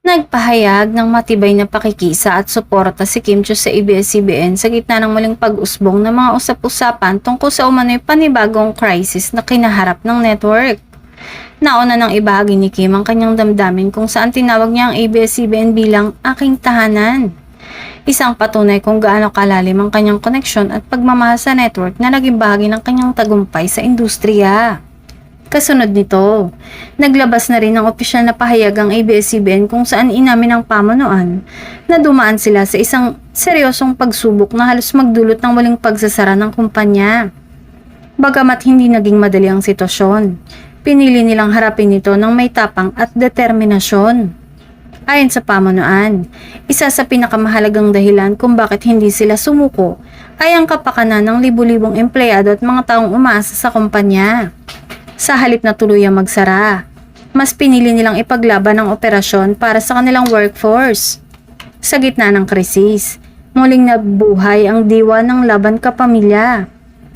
Nagpahayag ng matibay na pakikisa at suporta si Kim Chiu sa ABS-CBN sa gitna ng muling pag-usbong ng mga usap-usapan tungkol sa umano'y panibagong crisis na kinaharap ng network. Nauna nang ibahagi ni Kim ang kanyang damdamin kung saan tinawag niya ang ABS-CBN bilang aking tahanan. Isang patunay kung gaano kalalim ang kanyang koneksyon at pagmamahal sa network na naging bahagi ng kanyang tagumpay sa industriya. Kasunod nito, naglabas na rin ng opisyal na pahayag ang ABS-CBN kung saan inamin ng pamunuan na dumaan sila sa isang seryosong pagsubok na halos magdulot ng walang pagsasara ng kumpanya. Bagamat hindi naging madali ang sitwasyon, pinili nilang harapin ito ng may tapang at determinasyon. Ayon sa pamunuan, isa sa pinakamahalagang dahilan kung bakit hindi sila sumuko ay ang kapakanan ng libu-libong empleyado at mga taong umaasa sa kumpanya. Sa halip na tuluyang magsara, mas pinili nilang ipaglaban ang operasyon para sa kanilang workforce. Sa gitna ng krisis, muling nabuhay ang diwa ng Laban Kapamilya,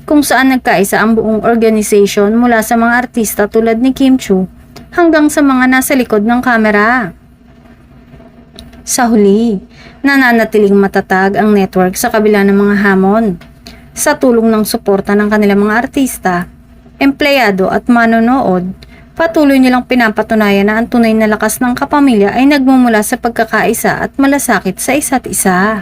kung saan nagkaisa ang buong organization mula sa mga artista tulad ni Kim Chiu hanggang sa mga nasa likod ng kamera. Sa huli, nananatiling matatag ang network sa kabila ng mga hamon. Sa tulong ng suporta ng kanilang mga artista, empleyado at manonood, patuloy nilang pinapatunayan na ang tunay na lakas ng kapamilya ay nagmumula sa pagkakaisa at malasakit sa isa't isa.